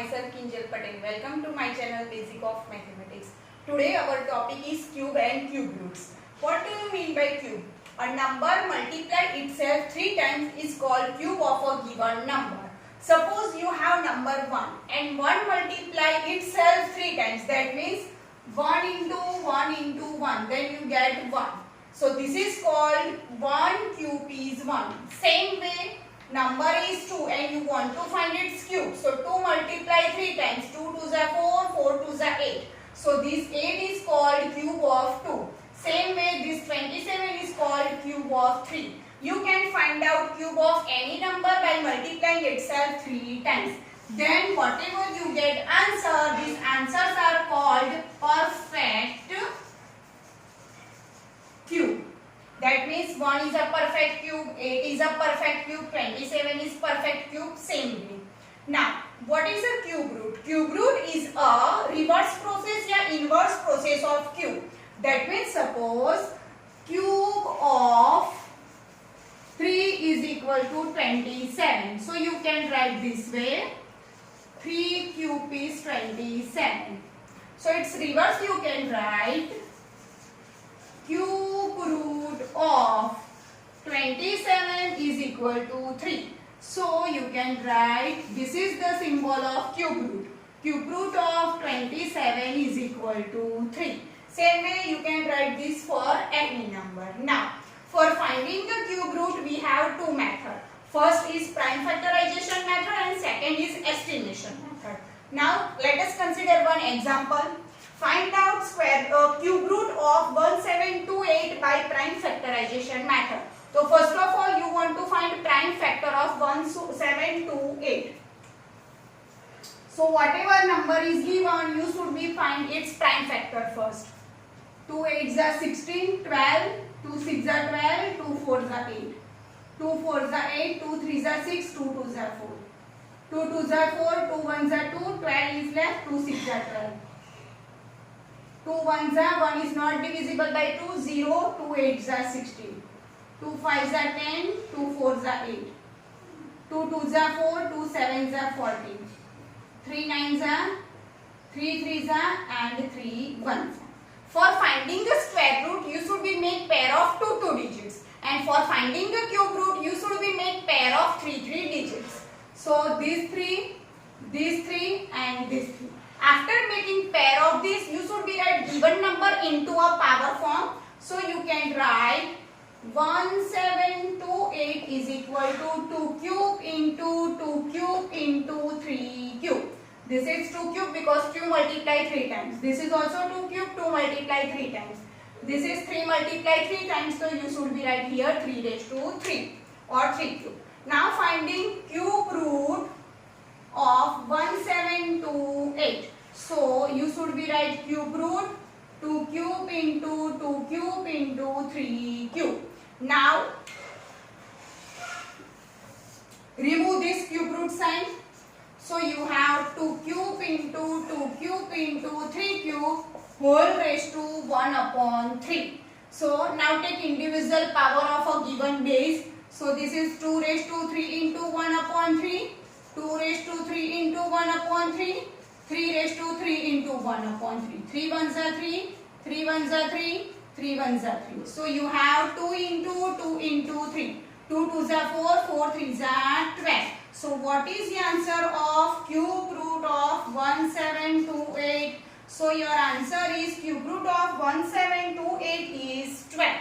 myself Kinjal Patel. Welcome to my channel Basic of Mathematics. Today our topic is cube and cube roots. What do you mean by cube? A number multiplied itself 3 times is called cube of a given number. Suppose you have number 1 and 1 multiply itself 3 times. That means 1 into 1 into 1. Then you get 1. So this is called 1 cube is 1. Same way, number is 2 and you want to find its cube. So 2 multiply 3 times. 2 2s are 4, 4 2s are 8. So this 8 is called cube of 2. Same way, this 27 is called cube of 3. You can find out cube of any number by multiplying itself 3 times. Then whatever you get answer, these answers are called perfect cube. That means 1 is a perfect cube, 8 is a perfect cube, 27 is perfect cube, same way. Now, what is a cube root? Cube root is a reverse process or inverse process of cube. That means suppose cube of 3 is equal to 27. So you can write this way. 3 cube is 27. So its reverse you can write cube root of 27 is equal to 3. So you can write, this is the symbol of cube root. Cube root of 27 is equal to 3. Same way you can write this for any number. Now, for finding the cube root we have two methods. First is prime factorization method and second is estimation method. Now, let us consider one example. Find out cube root of 1728 by prime factorization method. So first of all you want to find prime factor of 1728. So whatever number is given, you should be find its prime factor first. 2 8s are 16, 12, 2 6s are 12, 2 4s are 8. 2 4s are 8, 2 3s are 6, 2 2s are 4. 2 2s are 4, 2 1s are 2, 12 is left, 2 6s are 12. 2 1s are 1 is not divisible by 2, 0, 2 8s are 16. 2 5s are 10, 2 4s are 8. 2 2s are 4, 2 7s are 14. 3 9s are 3 3s are and 3 1s. For finding the square root, you should be make pair of 2 digits. And for finding the cube root, you should be make pair of 3 digits. So these 3 and these 3. After making pair of this, you should be write given number into a power form. So you can write 1728 is equal to 2 cube into 2 cube into 3 cube. This is 2 cube because 2 multiply 3 times. This is also 2 cube, 2 multiply 3 times. This is 3 multiply 3 times, so you should be write here 3 raised to 3 or 3 cube. Now finding cube root of 1728. So you should be write cube root 2 cube into 2 cube into 3 cube. Now remove this cube root sign. So you have 2 cube into 2 cube into 3 cube whole raised to 1 upon 3. So now take individual power of a given base. So this is 2 raised to 3 into 1 upon 3. 2 raised to 3 into 1 upon 3. 3 raised to 3 into 1 upon 3. 3 1s are 3. 3 1s are 3. 3 1s are 3. So you have 2 into 3. 2 2s are 4. 4 3s are 12. So what is the answer of cube root of 1728? So your answer is cube root of 1728 is 12.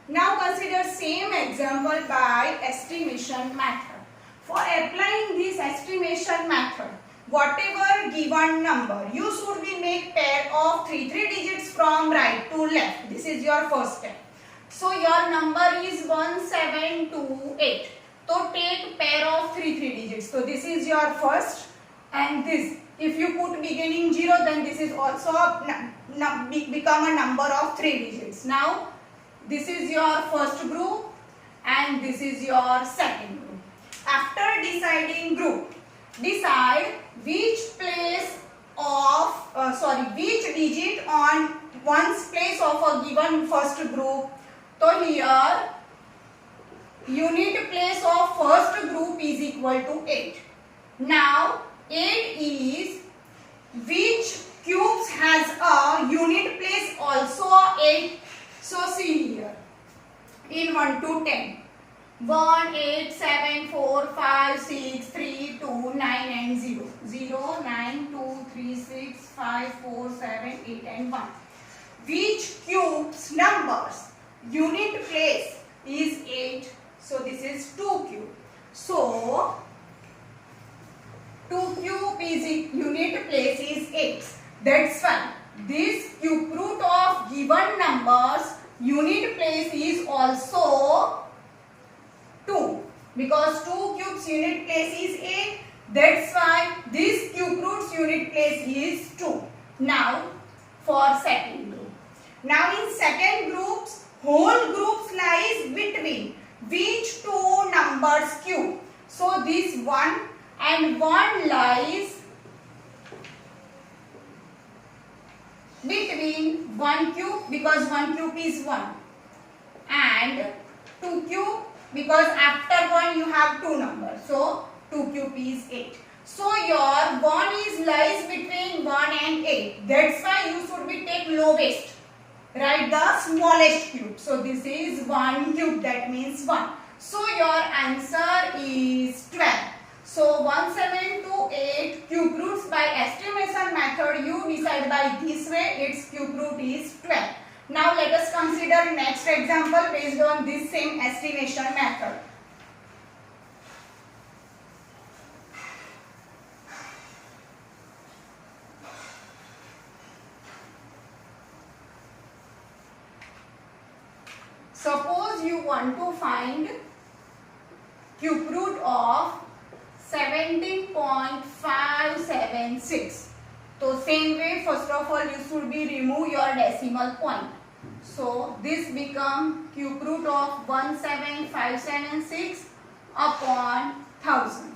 Now consider same example by estimation method. For applying this estimation method, whatever given number, you should be make pair of 3 digits from right to left. This is your first step. So your number is 1728. So take pair of 3 digits. So this is your first and this. If you put beginning 0, then this is also become a number of 3 digits. Now this is your first group and this is your second group. After deciding group, decide which place of which digit on one's place of a given first group. So here unit place of first group is equal to 8. Now 8 is 1, 8, 7, 4, 5, 6, 3, 2, 9 and 0. 0, 9, 2, 3, 6, 5, 4, 7, 8 and 1. Which cube's numbers unit place is 8? So this is 2 cube. So 2 cube is unit place is 8. That's why this cube root of given numbers unit place is also 2, because 2 cubes unit place is 8. That's why this cube root's unit place is 2. Now for second group. Now in second groups, whole groups lies between which two numbers cube? So this 1 and 1 lies between 1 cube, because 1 cube is 1, and 2 cube, because after 1 you have 2 numbers. So 2 cube is 8. So your 1 is lies between 1 and 8. That's why you should be take lowest. Write the smallest cube. So this is 1 cube, that means 1. So your answer is 12. So 1, 7 to 8 cube roots by estimation method you decide by this way, its cube root is 12. Now let us consider next example based on this same estimation method. Suppose you want to find cube root of 17.576. So same way, first of all you should be remove your decimal point. So this become cube root of 17576 upon 1000.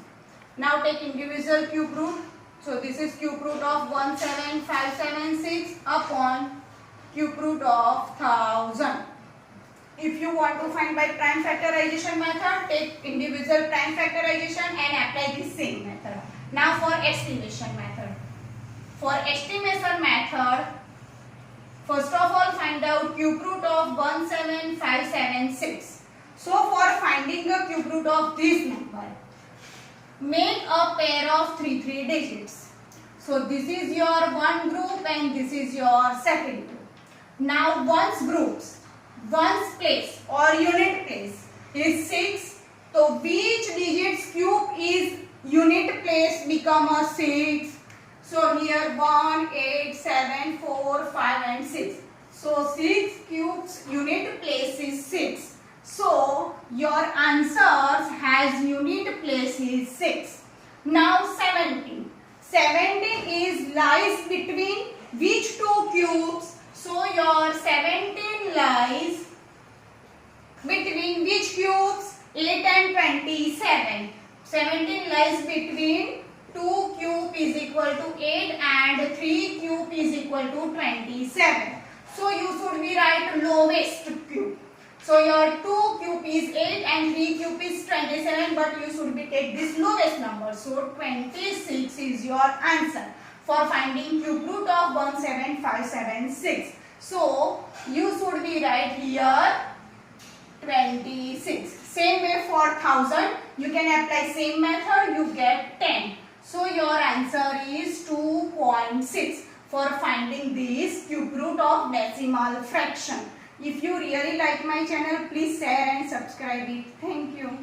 Now take individual cube root. So this is cube root of 17576 upon cube root of 1000. If you want to find by prime factorization method, take individual prime factorization and apply this same method. Now for estimation method. For estimation method, first of all find out cube root of 17576. So for finding the cube root of this number, make a pair of 3 digits. So this is your one group and this is your second group. Now one's place or unit place is 6. So which digits cube is unit place become a 6? So here 1, 8, 7, 4, 5 and 6. So 6 cubes unit place is 6. So your answers has unit place is 6. Now 17. 17 is lies between which two cubes? So your 17 lies between which cubes? 8 and 27. 17 lies between 2 cube is equal to 8 and 3 cube is equal to 27. So you should be write lowest cube. So your 2 cube is 8 and 3 cube is 27, but you should be take this lowest number. So 26 is your answer for finding cube root of 17576. So you should be write here 26. Same way for 1000, you can apply same method, you get 10. So your answer is 2.6 for finding this cube root of decimal fraction. If you really like my channel, please share and subscribe it. Thank you.